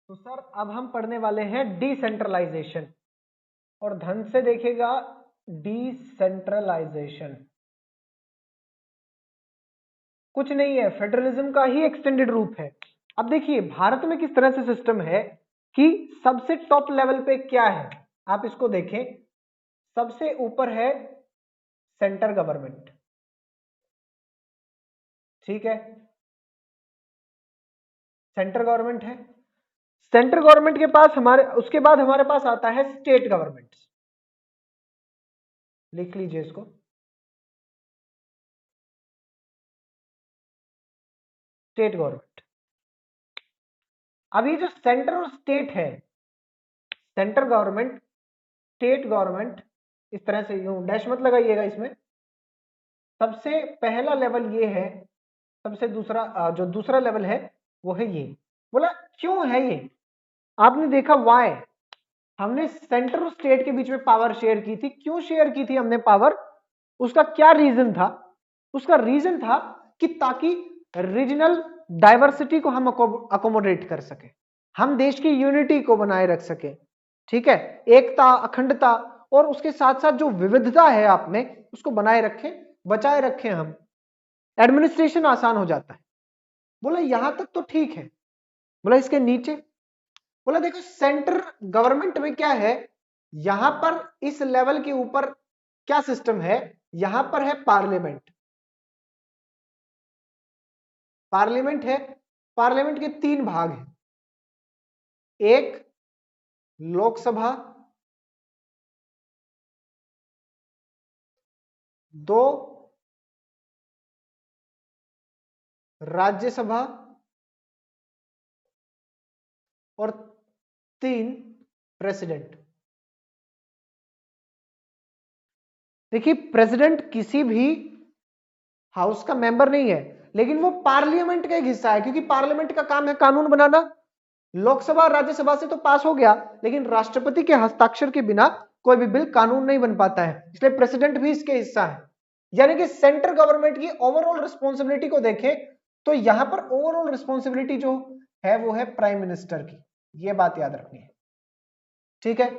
तो सर अब हम पढ़ने वाले हैं डिसेंट्रलाइजेशन, और ध्यान से देखिएगा, डिसेंट्रलाइजेशन कुछ नहीं है, फेडरलिज्म का ही एक्सटेंडेड रूप है। अब देखिए भारत में किस तरह से सिस्टम है कि सबसे टॉप लेवल पे क्या है, आप इसको देखें। सबसे ऊपर है सेंटर गवर्नमेंट, ठीक है, सेंटर गवर्नमेंट है। सेंट्रल गवर्नमेंट के पास उसके बाद हमारे पास आता है स्टेट गवर्नमेंट। लिख लीजिए इसको, स्टेट गवर्नमेंट। अब ये जो सेंटर और स्टेट है, सेंटर गवर्नमेंट, स्टेट गवर्नमेंट, इस तरह से यूं डैश मत लगाइएगा इसमें। सबसे पहला लेवल ये है, सबसे दूसरा जो दूसरा लेवल है वो है ये। बोला क्यों है ये, आपने देखा वाई, हमने सेंटर और स्टेट के बीच में पावर शेयर की थी। क्यों शेयर की थी हमने पावर, उसका क्या रीजन था? उसका रीजन था कि ताकि रीजनल डाइवर्सिटी को हम अकोमोडेट कर सके, हम देश की यूनिटी को बनाए रख सके, ठीक है, एकता, अखंडता, और उसके साथ साथ जो विविधता है आप में उसको बनाए रखें, बचाए रखें हम, एडमिनिस्ट्रेशन आसान हो जाता है। बोला यहां तक तो ठीक है। बोला इसके नीचे, बोला देखो सेंटर गवर्नमेंट में क्या है, यहां पर इस लेवल के ऊपर क्या सिस्टम है, यहां पर है पार्लियामेंट। पार्लियामेंट है, पार्लियामेंट के तीन भाग हैं, एक लोकसभा, दो राज्यसभा, और तीन प्रेसिडेंट। देखिए प्रेसिडेंट किसी भी हाउस का मेंबर नहीं है, लेकिन वो पार्लियामेंट का एक हिस्सा है, क्योंकि पार्लियामेंट का काम है कानून बनाना। लोकसभा और राज्यसभा से तो पास हो गया, लेकिन राष्ट्रपति के हस्ताक्षर के बिना कोई भी बिल कानून नहीं बन पाता है, इसलिए प्रेसिडेंट भी इसके हिस्सा है। यानी कि सेंट्रल गवर्नमेंट की ओवरऑल रिस्पॉन्सिबिलिटी को देखें तो यहां पर ओवरऑल रिस्पॉन्सिबिलिटी जो है वो है प्राइम मिनिस्टर की, यह बात याद रखनी है, ठीक है।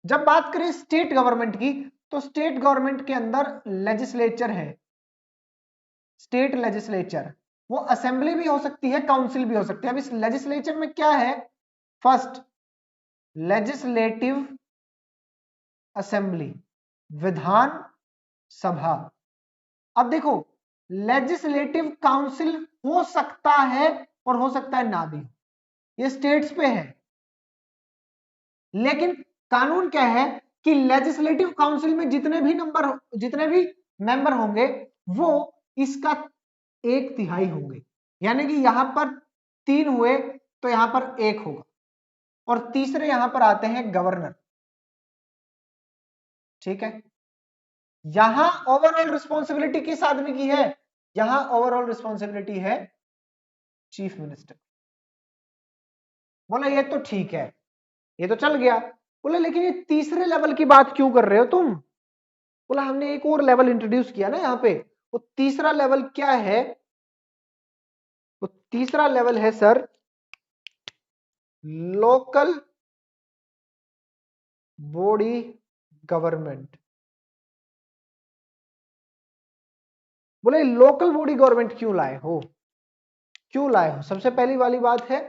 जब बात करें स्टेट गवर्नमेंट की, तो स्टेट गवर्नमेंट के अंदर लेजिस्लेचर है, स्टेट लेजिस्लेचर, वो असेंबली भी हो सकती है, काउंसिल भी हो सकती है। अब इस लेजिस्लेचर में क्या है, first legislative assembly, Vidhan Sabha. अब देखो लेजिस्लेटिव काउंसिल हो सकता है और हो सकता है ना भी, ये स्टेट्स पे है, लेकिन कानून क्या है कि लेजिस्लेटिव काउंसिल में जितने भी मेंबर होंगे वो इसका एक तिहाई होंगे, यानी कि यहां पर तीन हुए तो यहां पर एक होगा, और तीसरे यहां पर आते हैं गवर्नर, ठीक है। यहां ओवरऑल रिस्पॉन्सिबिलिटी किस आदमी की है, यहां ओवरऑल रिस्पॉन्सिबिलिटी है चीफ मिनिस्टर। बोला ये तो ठीक है, ये तो चल गया। बोला लेकिन ये तीसरे लेवल की बात क्यों कर रहे हो तुम? बोला हमने एक और लेवल इंट्रोड्यूस किया ना यहां पे, वो तीसरा लेवल क्या है, वो तीसरा लेवल है सर लोकल बॉडी गवर्नमेंट। बोले लोकल बॉडी गवर्नमेंट क्यों लाए हो, क्यों लाए हो? सबसे पहली वाली बात है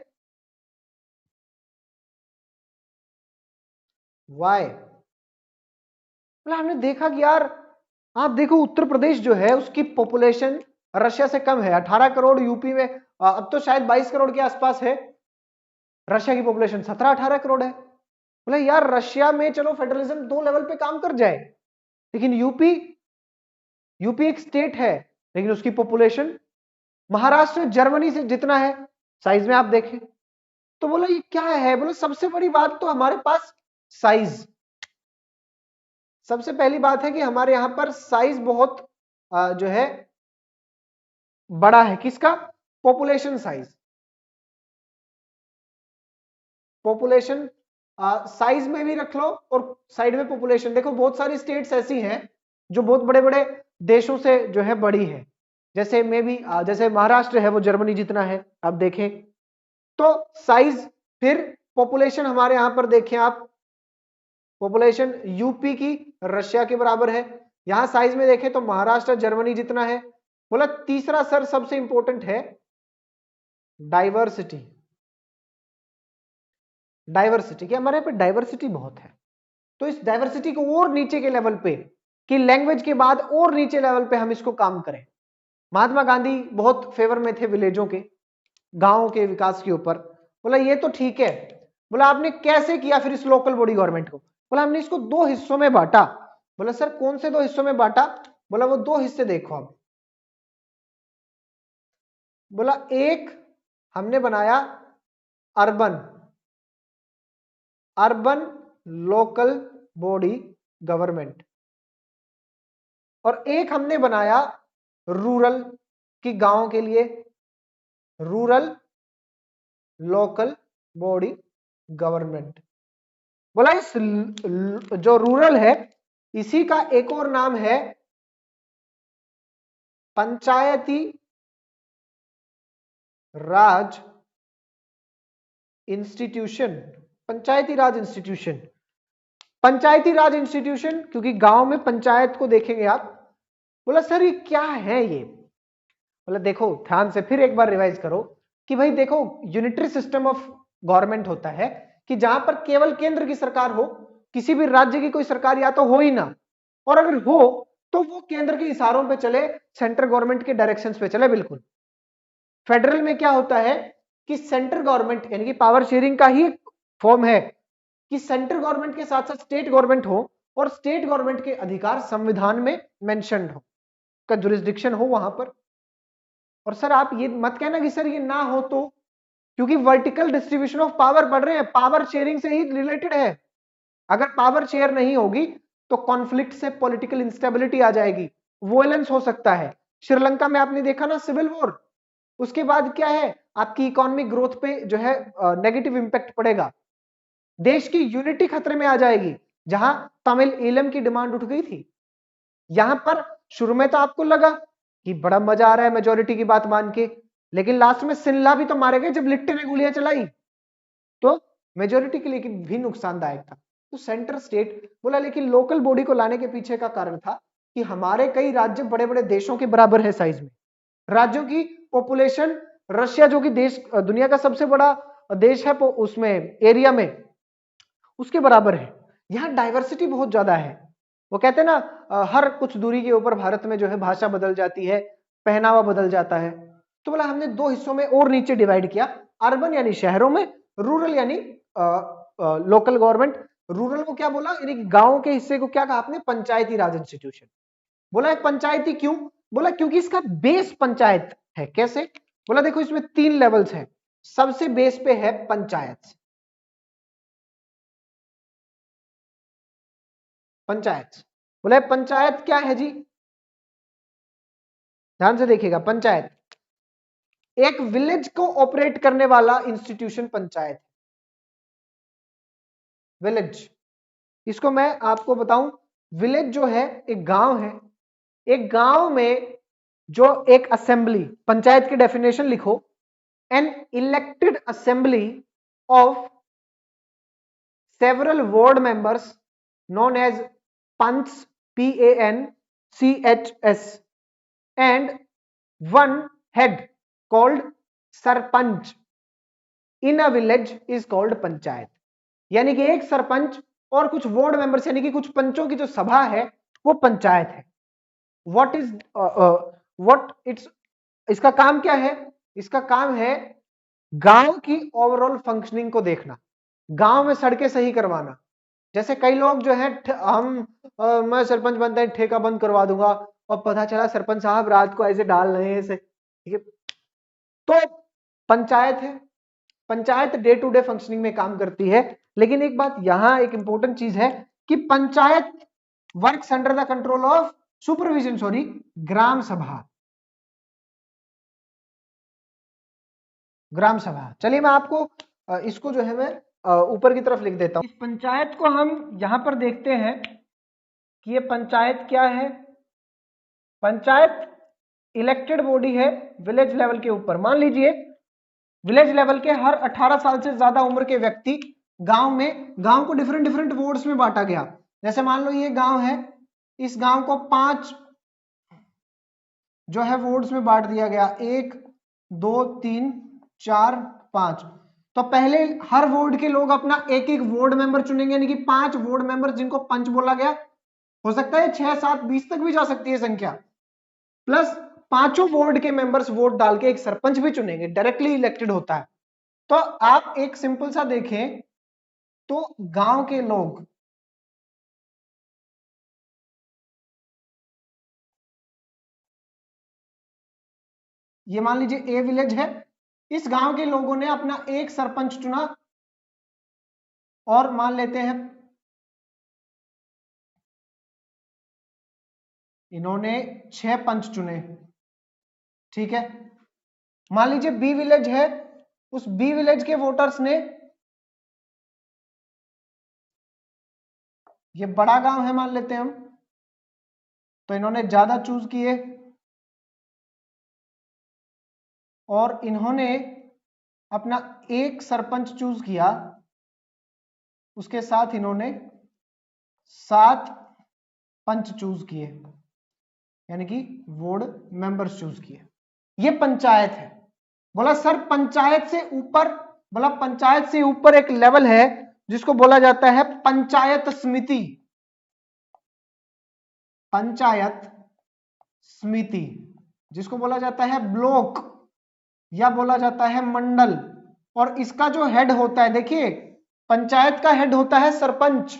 वाई। बोला हमने देखा कि यार, आप देखो उत्तर प्रदेश जो है उसकी पॉपुलेशन रशिया से कम है, 18 करोड़, यूपी में अब तो शायद 22 करोड़ के आसपास है, रशिया की पॉपुलेशन 17-18 करोड़ है। बोले यार रशिया में चलो फेडरलिज्म दो लेवल पे काम कर जाए, लेकिन यूपी एक स्टेट है, लेकिन उसकी पॉपुलेशन महाराष्ट्र जर्मनी से जितना है साइज में आप देखें। तो बोला ये क्या है, बोले सबसे बड़ी बात तो हमारे पास साइज, सबसे पहली बात है कि हमारे यहां पर साइज बहुत जो है बड़ा है, किसका? पॉपुलेशन साइज, पॉपुलेशन साइज में भी रख लो और साइड में पॉपुलेशन। देखो बहुत सारी स्टेट्स ऐसी हैं जो बहुत बड़े बड़े देशों से जो है बड़ी है, जैसे में भी जैसे महाराष्ट्र है वो जर्मनी जितना है, आप देखें तो साइज फिर पॉपुलेशन हमारे यहां पर देखें आप, पॉपुलेशन यूपी की रशिया के बराबर है। यहां साइज में देखें तो महाराष्ट्र जर्मनी जितना है। बोला तीसरा सर सबसे इंपॉर्टेंट है डाइवर्सिटी। डाइवर्सिटी क्या, हमारे यहाँ पे डाइवर्सिटी बहुत है, तो इस डाइवर्सिटी को और नीचे के लेवल पे, कि लैंग्वेज के बाद और नीचे लेवल पे हम इसको काम करें। महात्मा गांधी बहुत फेवर में थे विलेजों के, गांवों के विकास के ऊपर। बोला ये तो ठीक है, बोला आपने कैसे किया फिर इस लोकल बॉडी गवर्नमेंट को? बोला हमने इसको दो हिस्सों में बांटा। बोला सर कौन से दो हिस्सों में बांटा? बोला वो दो हिस्से देखो आप। बोला एक हमने बनाया urban, urban local body government, और एक हमने बनाया रूरल की गांव के लिए रूरल लोकल बॉडी गवर्नमेंट। बोला इस जो रूरल है इसी का एक और नाम है पंचायती राज इंस्टीट्यूशन। पंचायती राज इंस्टीट्यूशन, पंचायती राज इंस्टीट्यूशन, क्योंकि गांव में पंचायत को देखेंगे आप। बोला सर ये क्या है ये? बोला देखो ध्यान से फिर एक बार रिवाइज करो कि भाई देखो यूनिटरी सिस्टम ऑफ गवर्नमेंट होता है कि जहां पर केवल केंद्र की सरकार हो, किसी भी राज्य की कोई सरकार या तो हो ही ना, और अगर हो तो वो केंद्र के इशारों पे चले, सेंट्रल गवर्नमेंट के डायरेक्शंस पे चले। बिल्कुल फेडरल में क्या होता है कि सेंट्रल गवर्नमेंट यानी कि पावर शेयरिंग का ही फॉर्म है कि सेंट्रल गवर्नमेंट के साथ साथ स्टेट गवर्नमेंट हो, और स्टेट गवर्नमेंट के अधिकार संविधान में मेंशन्ड हो, का जुरिस्डिक्शन हो वहां पर। और सर आप ये मत कहना कि सर ये ना हो तो, क्योंकि वर्टिकल डिस्ट्रीब्यूशन ऑफ पावर पढ़ रहे हैं, पावर शेयरिंग से ही रिलेटेड है। अगर पावर शेयर नहीं होगी तो कॉन्फ्लिक्ट से पॉलिटिकल इंस्टेबिलिटी आ जाएगी, वोलेंस हो सकता है। श्रीलंका में आपने देखा ना सिविल वॉर, उसके बाद क्या है आपकी इकोनॉमिक ग्रोथ पे जो है नेगेटिव इंपैक्ट पड़ेगा, देश की यूनिटी खतरे में आ जाएगी। जहां तमिल ईलम की डिमांड उठ गई थी, यहां पर शुरू में तो आपको लगा कि बड़ा मजा आ रहा है मेजोरिटी की बात मान के, लेकिन लास्ट में सिन्हा भी तो मारे गए जब लिट्टे ने गोलियां चलाई, तो मेजोरिटी के लिए भी नुकसानदायक था। तो सेंटर स्टेट बोला, लेकिन लोकल बॉडी को लाने के पीछे का कारण था कि हमारे कई राज्य बड़े बड़े देशों के बराबर है साइज में, राज्यों की पॉपुलेशन रशिया जो कि देश दुनिया का सबसे बड़ा देश है उसमें एरिया में, उसके बराबर है। यहां डाइवर्सिटी बहुत ज्यादा है। वो कहते हैं ना हर कुछ दूरी के ऊपर भारत में जो है भाषा बदल जाती है, पहनावा बदल जाता है। तो बोला हमने दो हिस्सों में और नीचे डिवाइड किया, अर्बन यानी शहरों में, रूरल यानी लोकल गवर्नमेंट। रूरल को क्या बोला, यानी गांव के हिस्से को क्या कहा आपने, पंचायती राज इंस्टीट्यूशन। बोला एक पंचायती क्यों? बोला क्योंकि इसका बेस पंचायत है। कैसे? बोला देखो इसमें तीन लेवल्स हैं, सबसे बेस पे है पंचायत। पंचायत बोले पंचायत क्या है जी, ध्यान से देखिएगा। पंचायत एक विलेज को ऑपरेट करने वाला इंस्टीट्यूशन पंचायत। विलेज, इसको मैं आपको बताऊं, विलेज जो है एक गांव है, एक गांव में जो एक असेंबली, पंचायत की डेफिनेशन लिखो, an elected assembly of several ward members known as panch, PANCHS, and one head called sarpanch in a village is called panchayat. यानी कि एक सरपंच और कुछ वार्ड मेंबर्स यानी कि कुछ पंचों की जो सभा है वो पंचायत है। व्हाट इज व्हाट इट्स, इसका काम क्या है? इसका काम है गांव की ओवरऑल फंक्शनिंग को देखना, गांव में सड़कें सही करवाना। जैसे कई लोग जो है मैं सरपंच बनता है ठेका बंद करवा दूंगा, और पता चला सरपंच साहब रात को ऐसे डाल रहे हैं ऐसे, ठीक है। तो पंचायत है, panchayat day to day functioning में काम करती है। लेकिन एक बात यहां एक इंपॉर्टेंट चीज है कि panchayat works under the control of supervision, sorry, gram sabha. Gram सभा, चलिए मैं आपको इसको जो है मैं ऊपर की तरफ लिख देता हूं। इस पंचायत को हम यहां पर देखते हैं कि ये पंचायत क्या है। पंचायत इलेक्टेड बॉडी है विलेज लेवल के ऊपर। मान लीजिए विलेज लेवल के हर 18 साल से ज्यादा उम्र के व्यक्ति गांव को डिफरेंट डिफरेंट वार्ड्स में बांटा गया। जैसे मान लो ये गांव है, इस गांव को 5 जो है वार्ड्स में बांट दिया गया, 1 2 3 4 5। तो पहले हर वार्ड के लोग अपना एक एक वार्ड मेंबर चुनेंगे, यानी कि 5 वार्ड मेंबर जिनको पंच बोला गया। हो सकता है 6 7 20 तक भी जा सकती है संख्या, प्लस 5 वार्ड के मेंबर्स वोट डाल के एक सरपंच भी चुनेंगे, डायरेक्टली इलेक्टेड होता है। तो आप एक सिंपल सा देखें तो गांव के लोग ये मान लीजिए ए विलेज है, इस गांव के लोगों ने अपना एक सरपंच चुना और मान लेते हैं इन्होंने 6 पंच चुने, ठीक है। मान लीजिए बी विलेज है, उस बी विलेज के वोटर्स ने, ये बड़ा गांव है मान लेते हैं हम, तो इन्होंने ज्यादा चूज किए और इन्होंने अपना एक सरपंच चूज किया, उसके साथ इन्होंने 7 पंच चूज किए, यानी कि वार्ड मेंबर्स चूज किए। ये पंचायत है। बोला सर पंचायत से ऊपर, बोला पंचायत से ऊपर एक लेवल है जिसको बोला जाता है पंचायत समिति। पंचायत समिति जिसको बोला जाता है ब्लॉक या बोला जाता है मंडल, और इसका जो हेड होता है, देखिए पंचायत का हेड होता है सरपंच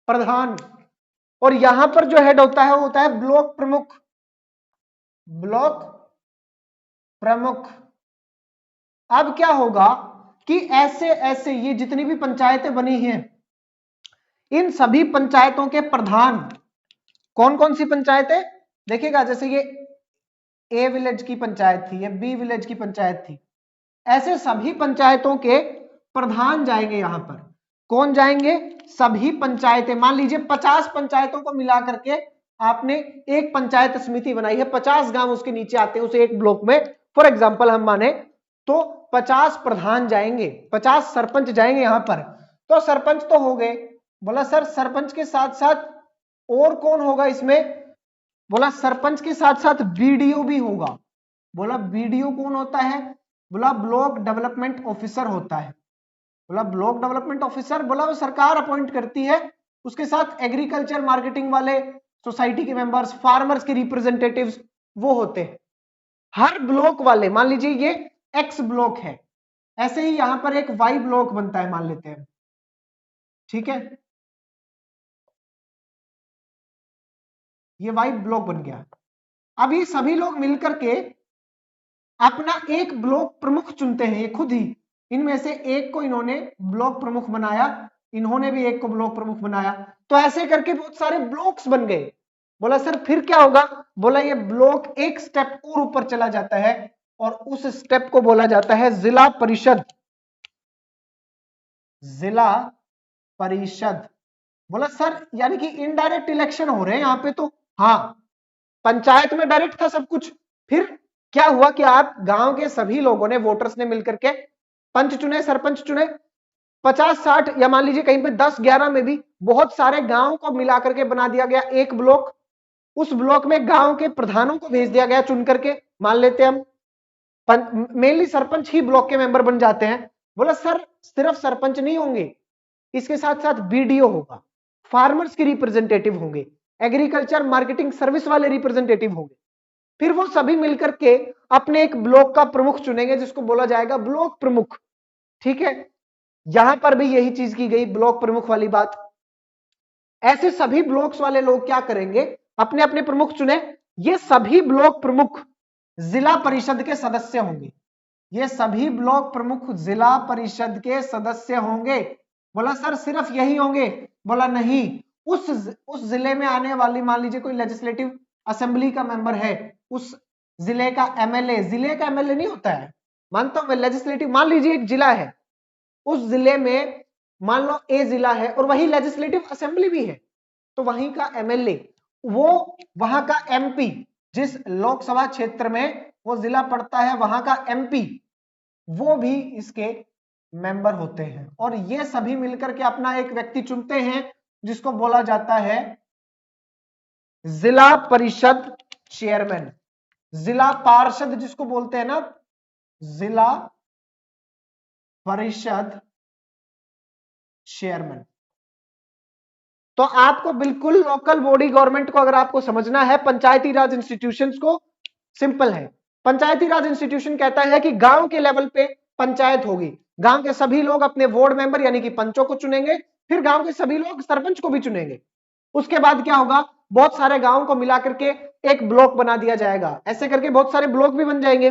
प्रधान, और यहां पर जो हेड होता है वो होता है ब्लॉक प्रमुख। ब्लॉक प्रमुख। अब क्या होगा कि ऐसे ऐसे ये जितनी भी पंचायतें बनी हैं, इन सभी पंचायतों के प्रधान, कौन कौन सी पंचायतें देखिएगा, जैसे ये ए विलेज की पंचायत थी, ये बी विलेज की पंचायत थी, ऐसे सभी पंचायतों के प्रधान जाएंगे यहां पर। कौन जाएंगे? सभी पंचायतें। मान लीजिए 50 पंचायतों को मिला करके आपने एक पंचायत समिति बनाई है, 50 गांव उसके नीचे आते हैं उस एक ब्लॉक में, फॉर एग्जांपल हम माने तो 50 प्रधान जाएंगे, 50 सरपंच जाएंगे यहां पर। तो सरपंच तो हो गए, बोला सर सरपंच के साथ साथ और कौन होगा इसमें? बोला सरपंच के साथ साथ बीडीओ भी होगा। बोला बीडीओ कौन होता है? बोला ब्लॉक डेवलपमेंट ऑफिसर होता है। बोला ब्लॉक डेवलपमेंट ऑफिसर, बोला वो सरकार अपॉइंट करती है, उसके साथ एग्रीकल्चर मार्केटिंग वाले, सोसाइटी के मेंबर्स, फार्मर्स के रिप्रेजेंटेटिव्स वो होते हैं। हर ब्लॉक वाले, मान लीजिए ये एक्स ब्लॉक है, ऐसे ही यहां पर एक वाई ब्लॉक बनता है मान लेते हैं, ठीक है, ये वाई ब्लॉक बन गया। अब ये सभी लोग मिलकर के अपना एक ब्लॉक प्रमुख चुनते हैं, ये खुद ही, इनमें से एक को इन्होंने ब्लॉक प्रमुख बनाया, इन्होंने भी एक को ब्लॉक प्रमुख बनाया, तो ऐसे करके बहुत सारे ब्लॉक्स बन गए। बोला सर फिर क्या होगा? बोला ये ब्लॉक एक स्टेप और ऊपर चला जाता है और उस स्टेप को बोला जाता है जिला परिषद। जिला परिषद। बोला सर यानी कि इनडायरेक्ट इलेक्शन हो रहे हैं यहां पे तो? हाँ, पंचायत में डायरेक्ट था सब कुछ, फिर क्या हुआ कि आप गांव के सभी लोगों ने, वोटर्स ने मिलकर के पंच चुने, सरपंच चुने, 50-60 या मान लीजिए कहीं पे 10-11 में भी बहुत सारे गांव को मिलाकर के बना दिया गया एक ब्लॉक। उस ब्लॉक में गांव के प्रधानों को भेज दिया गया चुन करके, मान लेते हम मेनली सरपंच ही ब्लॉक के मेंबर बन जाते हैं। बोला सर सिर्फ सरपंच नहीं होंगे, इसके साथ साथ बीडीओ होगा, फार्मर्स के रिप्रेजेंटेटिव होंगे, एग्रीकल्चर मार्केटिंग सर्विस वाले रिप्रेजेंटेटिव होंगे, फिर वो सभी मिलकर के अपने एक ब्लॉक का प्रमुख चुनेंगे जिसको बोला जाएगा ब्लॉक प्रमुख, ठीक है। यहां पर भी यही चीज की गई, ब्लॉक प्रमुख वाली बात। ऐसे सभी ब्लॉक्स वाले लोग क्या करेंगे? अपने अपने प्रमुख चुने, ये सभी ब्लॉक प्रमुख जिला परिषद के सदस्य होंगे, ये सभी ब्लॉक प्रमुख जिला परिषद के सदस्य होंगे। बोला सर सिर्फ यही होंगे? बोला नहीं, उस जिले में आने वाली, मान लीजिए कोई लेजिस्लेटिव असेंबली का मेंबर है, उस जिले का एमएलए, जिले का एमएलए नहीं होता है, मानता हूं मैं, लेजिस्लेटिव, मान लीजिए एक जिला है, उस जिले में मान लो ए जिला है और वही लेजिस्लेटिव असेंबली भी है, तो वहीं का एमएलए, वो वहां का एमपी, जिस लोकसभा क्षेत्र में वो जिला पड़ता है वहां का एमपी, वो भी इसके मेंबर होते हैं, और ये सभी मिलकर के अपना एक व्यक्ति चुनते हैं जिसको बोला जाता है जिला परिषद चेयरमैन। जिला पार्षद जिसको बोलते हैं ना, जिला परिषद चेयरमैन। तो आपको बिल्कुल लोकल बॉडी गवर्नमेंट को अगर आपको समझना है, पंचायती राज इंस्टीट्यूशंस को, सिंपल है। पंचायती राज इंस्टीट्यूशन कहता है कि गांव के लेवल पे पंचायत होगी, गांव के सभी लोग अपने वार्ड मेंबर यानी कि पंचों को चुनेंगे, फिर गांव के सभी लोग सरपंच को भी चुनेंगे। उसके बाद क्या होगा, बहुत सारे गांवों को मिला करके एक ब्लॉक बना दिया जाएगा, ऐसे करके बहुत सारे ब्लॉक भी बन जाएंगे।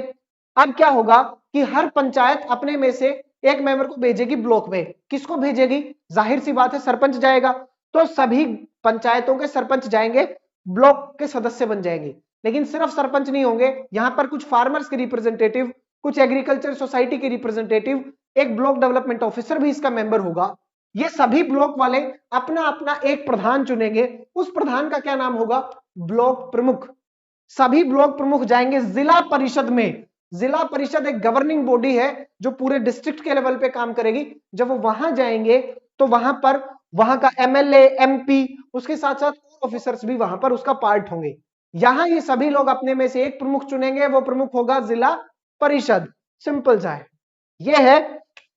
अब क्या होगा कि हर पंचायत अपने में से एक मेंबर को भेजेगी ब्लॉक में। किसको भेजेगी, जाहिर सी बात है सरपंच जाएगा। तो सभी पंचायतों के सरपंच जाएंगे, ब्लॉक के सदस्य बन जाएंगे। लेकिन सिर्फ सरपंच नहीं होंगे, यहां पर कुछ फार्मर्स के रिप्रेजेंटेटिव, कुछ एग्रीकल्चर सोसाइटी के रिप्रेजेंटेटिव, एक ब्लॉक डेवलपमेंट ऑफिसर भी इसका मेंबर होगा। ये सभी ब्लॉक वाले अपना अपना एक प्रधान चुनेंगे। उस प्रधान का क्या नाम होगा, ब्लॉक प्रमुख। सभी ब्लॉक प्रमुख जाएंगे जिला परिषद में। जिला परिषद एक गवर्निंग बॉडी है जो पूरे डिस्ट्रिक्ट के लेवल पे काम करेगी। जब वो वहां जाएंगे तो वहां पर वहां का एमएलए, एमपी, उसके साथ साथ ऑफिसर्स भी वहां पर उसका पार्ट होंगे। यहां ये सभी लोग अपने में से एक प्रमुख चुनेंगे, वो प्रमुख होगा जिला परिषद। सिंपल सा है। ये है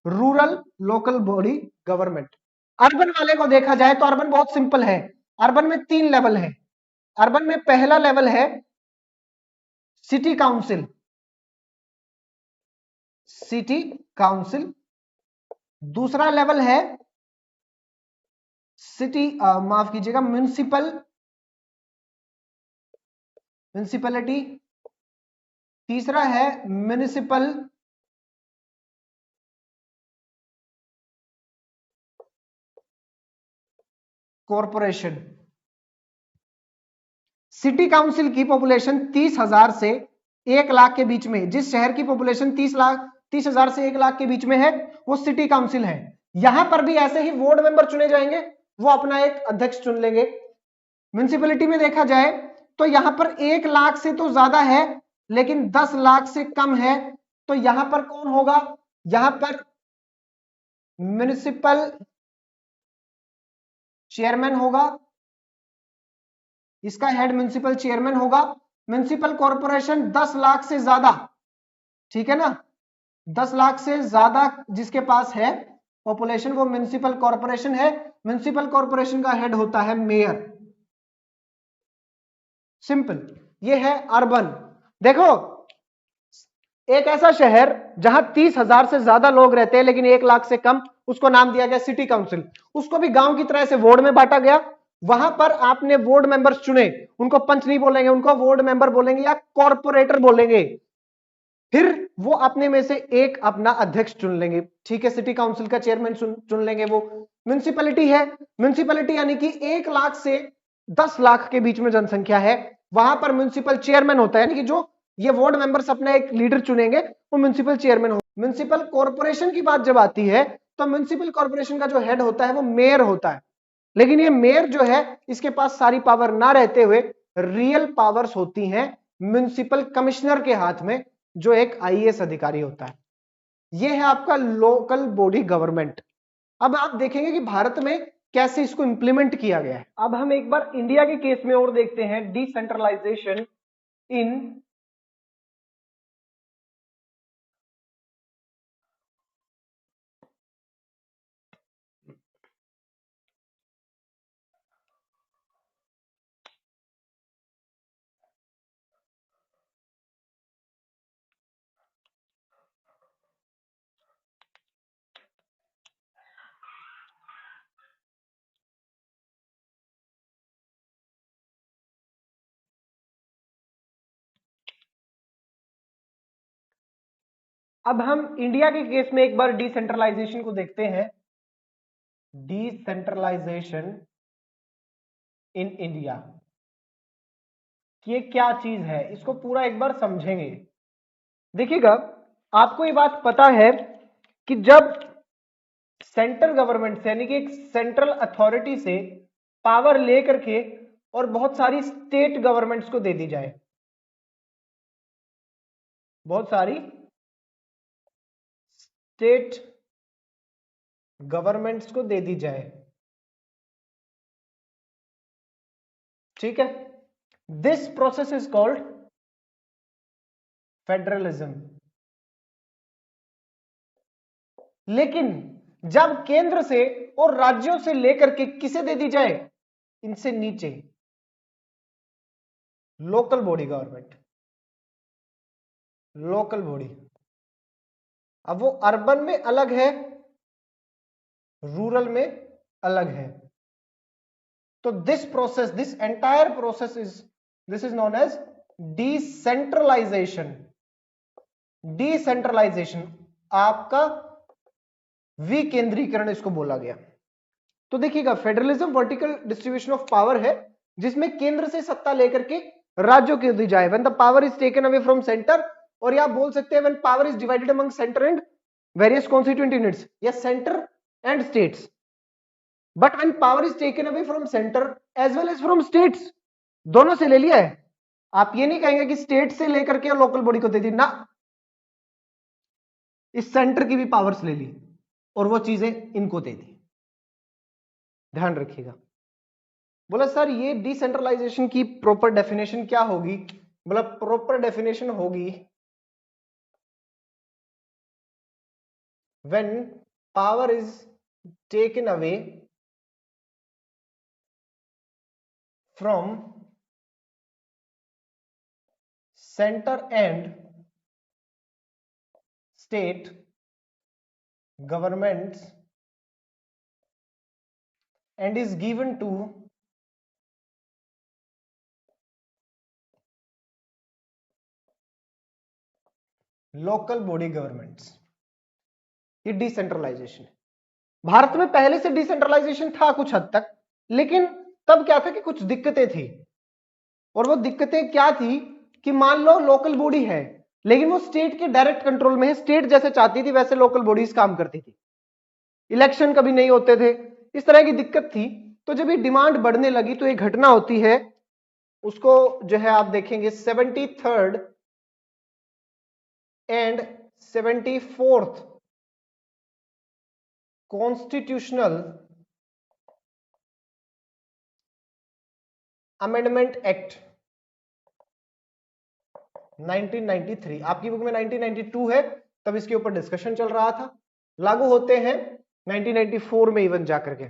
rural local body government. Urban वाले को देखा जाए तो अर्बन बहुत सिंपल है। अर्बन में 3 लेवल है। अर्बन में पहला लेवल है सिटी काउंसिल। City council. दूसरा लेवल है सिटी माफ कीजिएगा, म्युनिसिपैलिटी। तीसरा है म्युनिसिपल कॉरपोरेशन। सिटी काउंसिल की पॉपुलेशन 30,000 से 1 लाख के बीच में, जिस शहर की पॉपुलेशन 30,000 से 1 लाख के बीच में है वो सिटी काउंसिल है। यहां पर भी ऐसे ही वार्ड मेंबर चुने जाएंगे, वो अपना एक अध्यक्ष चुन लेंगे। म्युनिसिपैलिटी में देखा जाए तो यहां पर 1 लाख से तो ज्यादा है लेकिन 10 लाख से कम है। तो यहां पर कौन होगा, यहां पर म्युनिसिपल चेयरमैन होगा, इसका हेड म्युनिसिपल चेयरमैन होगा। म्युनिसिपल कॉर्पोरेशन 10 लाख से ज्यादा, ठीक है ना, 10 लाख से ज्यादा जिसके पास है पॉपुलेशन, वो म्युनिसिपल कॉर्पोरेशन है। म्युनिसिपल कॉर्पोरेशन का हेड होता है मेयर। सिंपल। ये है अर्बन। देखो, एक ऐसा शहर जहां 30,000 से ज्यादा लोग रहते हैं लेकिन 1 लाख से कम, उसको नाम दिया गया सिटी काउंसिल। उसको भी गांव की तरह से वार्ड में बांटा गया। वहां पर आपने वार्ड मेंबर्स चुने, उनको पंच नहीं बोलेंगे, उनको वार्ड मेंबर बोलेंगे या कॉर्पोरेटर बोलेंगे। फिर वो अपने में से एक अपना अध्यक्ष चुन लेंगे, ठीक है। सिटी काउंसिल का चेयरमैन चुन लेंगे वो। म्युनिसिपैलिटी है, म्युनिसिपैलिटी यानी कि 1 लाख से 10 लाख के बीच में जनसंख्या है, वहां पर म्युनिसिपल चेयरमैन होता है, यानी कि जो ये वार्ड मेंबर्स अपना एक लीडर चुनेंगे वो म्युनिसिपल चेयरमैन हो। म्युनिसिपल कॉर्पोरेशन की बात जब आती है तो म्युनिसिपल कॉर्पोरेशन का जो हेड होता है वो मेयर होता है। लेकिन ये मेयर जो है इसके पास सारी पावर ना रहते हुए रियल पावर्स होती हैं म्युनिसिपल कमिश्नर के हाथ में, जो एक आईएएस अधिकारी होता है। यह है आपका लोकल बॉडी गवर्नमेंट। अब आप देखेंगे कि भारत में कैसे इसको इंप्लीमेंट किया गया है। अब हम एक बार इंडिया के केस में और देखते हैं, डिसेंट्रलाइजेशन इन अब हम इंडिया के केस में एक बार डिसेंट्रलाइजेशन को देखते हैं। डिसेंट्रलाइजेशन इन इंडिया, ये क्या चीज है, इसको पूरा एक बार समझेंगे। देखिएगा, आपको ये बात पता है कि जब सेंट्रल गवर्नमेंट से यानी कि एक सेंट्रल अथॉरिटी से पावर लेकर के और बहुत सारी स्टेट गवर्नमेंट्स को दे दी जाए, बहुत सारी स्टेट गवर्नमेंट्स को दे दी जाए। ठीक है, this process is called federalism. लेकिन जब केंद्र से और राज्यों से लेकर के किसे दे दी जाए, इनसे नीचे local body government, local body. अब वो अर्बन में अलग है, रूरल में अलग है। तो this process, this entire process this is known as decentralisation. Decentralisation, आपका विकेंद्रीकरण इसको बोला गया। तो देखिएगा, federalism vertical distribution of power है, जिसमें केंद्र से सत्ता लेकर के राज्यों को दी जाए। When the power is taken away from centre, और या आप बोल सकते हैं when power is divided among centre and various constituent units, या centre and states. But when power is taken away from centre as well as from states, दोनों से ले लिया है। आप ये नहीं कहेंगे कि स्टेट से लेकर के लोकल बॉडी को दे दी ना, इस सेंटर की भी पावर्स ले ली और वो चीजें इनको दे दी। ध्यान रखिएगा। बोला सर ये डिसेंट्रलाइजेशन की प्रॉपर डेफिनेशन क्या होगी? बोला प्रॉपर डेफिनेशन होगी when power is taken away from centre and state governments and is given to local body governments. ये डिसेंट्रलाइजेशन है। भारत में पहले से डिसेंट्रलाइजेशन था कुछ हद तक, लेकिन तब क्या था कि कुछ दिक्कतें थी। और वो दिक्कतें क्या थी कि मान लो लोकल बॉडी है, लेकिन वो स्टेट के डायरेक्ट कंट्रोल में है, स्टेट जैसे चाहती थी वैसे लोकल बॉडीज काम करती थी, इलेक्शन कभी नहीं होते थे, इस तरह की दिक्कत थी। तो जब ये डिमांड बढ़ने लगी तो एक घटना होती है, उसको जो है आप देखेंगे 73rd and 74th constitutional amendment act 1993। आपकी बुक में 1992 है, तब इसके ऊपर डिस्कशन चल रहा था। लागू होते हैं 1994 में इवन जाकर के।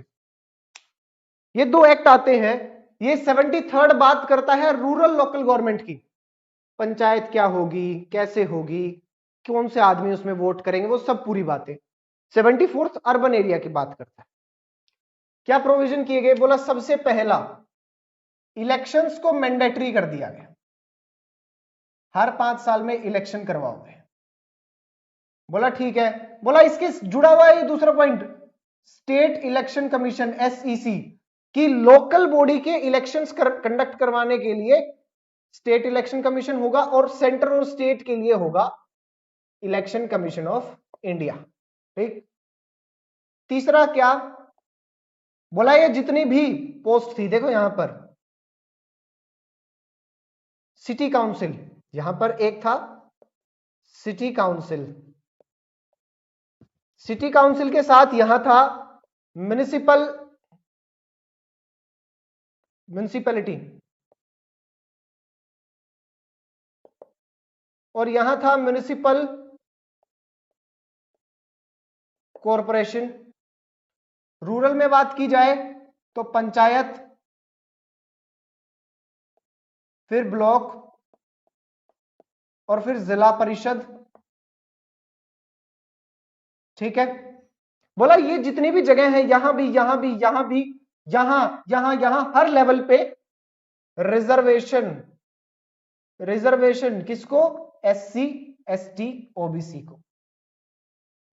ये दो एक्ट आते हैं। ये 73rd बात करता है रूरल लोकल गवर्नमेंट की, पंचायत क्या होगी, कैसे होगी, कौन से आदमी उसमें वोट करेंगे, वो सब पूरी बातें। 74th अर्बन एरिया की बात करता है। क्या प्रोविजन किए गए? बोला सबसे पहला इलेक्शंस को मैंडेटरी कर दिया गया, हर 5 साल में इलेक्शन करवाओगे। बोला ठीक है। बोला इसके जुड़ा हुआ है दूसरा point, state election commission SEC की लोकल बॉडी के इलेक्शंस कंडक्ट करवाने के लिए स्टेट इलेक्शन कमीशन होगा, और सेंटर और स्टेट के लिए होगा इलेक्शन कमीशन ऑफ इंडिया। ठीक। तीसरा क्या बोला? ये जितनी भी पोस्ट थी, देखो यहां पर सिटी काउंसिल, यहां पर एक था सिटी काउंसिल, सिटी काउंसिल के साथ यहां था म्युनिसिपैलिटी, और यहां था म्युनिसिपल कॉरपोरेशन। रूरल में बात की जाए तो पंचायत, फिर ब्लॉक, और फिर जिला परिषद। ठीक है। बोला ये जितनी भी जगह है, यहां भी, यहां भी, यहां भी, यहां हर लेवल पे रिजर्वेशन, रिजर्वेशन किसको? एससी, एसटी, ओबीसी को।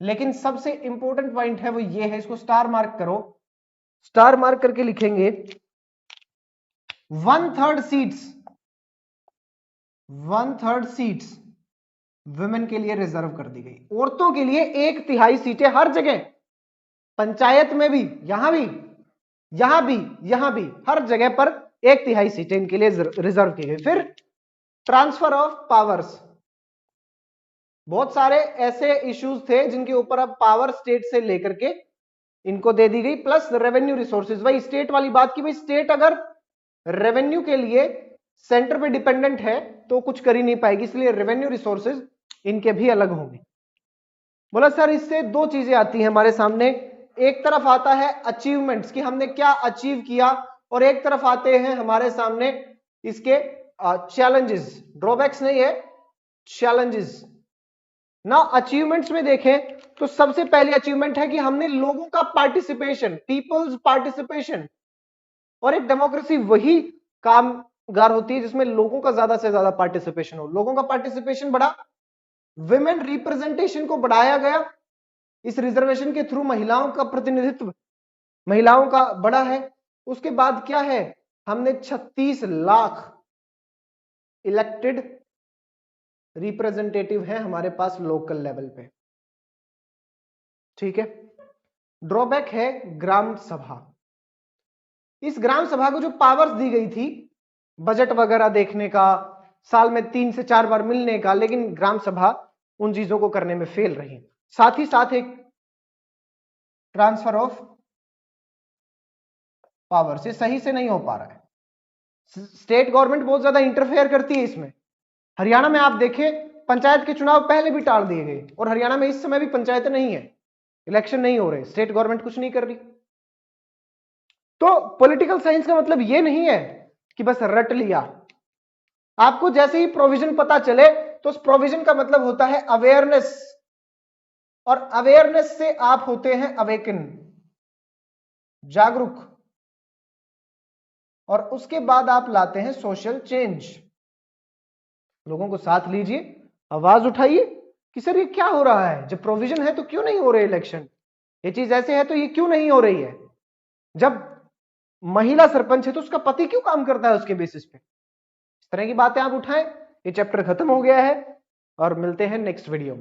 लेकिन सबसे इंपॉर्टेंट पॉइंट है वो ये है, इसको स्टार मार्क करो, स्टार मार्क करके लिखेंगे, 1/3 सीट्स, 1/3 सीट्स वुमेन के लिए रिजर्व कर दी गई। औरतों के लिए 1/3 सीटें हर जगह, पंचायत में भी, यहां भी, यहां भी, यहां भी, हर जगह पर 1/3 सीटें इनके लिए रिजर्व की गई। फिर ट्रांसफर ऑफ पावर्स, बहुत सारे ऐसे इश्यूज थे जिनके ऊपर अब पावर स्टेट से लेकर के इनको दे दी गई, प्लस रेवेन्यू रिसोर्सेज। वही स्टेट वाली बात की भाई स्टेट अगर रेवेन्यू के लिए सेंटर पे डिपेंडेंट है तो कुछ कर ही नहीं पाएगी, इसलिए रेवेन्यू रिसोर्सेज इनके भी अलग होंगे। बोला सर इससे दो चीजें आती हैं हमारे सामने, एक तरफ आता है अचीवमेंट्स कि हमने क्या अचीव किया, और एक तरफ आते हैं हमारे सामने इसके चैलेंजेस, ड्रॉबैक्स नहीं है, चैलेंजेस ना। अचीवमेंट्स में देखें तो सबसे पहली अचीवमेंट है कि हमने लोगों का पार्टिसिपेशन, पीपल्स पार्टिसिपेशन, और एक डेमोक्रेसी वही कामगार होती है जिसमें लोगों का ज्यादा से ज्यादा पार्टिसिपेशन हो। लोगों का पार्टिसिपेशन बढ़ा, विमेन रिप्रेजेंटेशन को बढ़ाया गया, इस रिजर्वेशन के थ्रू महिलाओं का प्रतिनिधित्व महिलाओं का बढ़ा है। उसके बाद क्या है, हमने 36 लाख इलेक्टेड रिप्रेजेंटेटिव है हमारे पास लोकल लेवल पे, ठीक है। ड्रॉबैक है ग्राम सभा। इस ग्राम सभा को जो पावर्स दी गई थी बजट वगैरह देखने का, साल में 3 से 4 बार मिलने का, लेकिन ग्राम सभा उन चीजों को करने में फेल रही। साथ ही साथ एक ट्रांसफर ऑफ पावर से सही से नहीं हो पा रहा है। स्टेट गवर्नमेंट बहुत ज्यादा इंटरफेयर करती है इसमें। हरियाणा में आप देखें पंचायत के चुनाव पहले भी टाल दिए गए, और हरियाणा में इस समय भी पंचायतें नहीं है, इलेक्शन नहीं हो रहे, स्टेट गवर्नमेंट कुछ नहीं कर रही। तो पॉलिटिकल साइंस का मतलब यह नहीं है कि बस रट लिया, आपको जैसे ही प्रोविजन पता चले तो उस प्रोविजन का मतलब होता है अवेयरनेस, और अवेयरनेस से आप होते हैं अवेकन, जागरूक, और उसके बाद आप लाते हैं सोशल चेंज। लोगों को साथ लीजिए, आवाज उठाइए कि सर ये क्या हो रहा है, जब प्रोविजन है तो क्यों नहीं हो रहे इलेक्शन, ये चीज ऐसे है तो ये क्यों नहीं हो रही है, जब महिला सरपंच है तो उसका पति क्यों काम करता है उसके बेसिस पे। इस तरह की बातें आप उठाएं। ये चैप्टर खत्म हो गया है और मिलते हैं नेक्स्ट वीडियो में।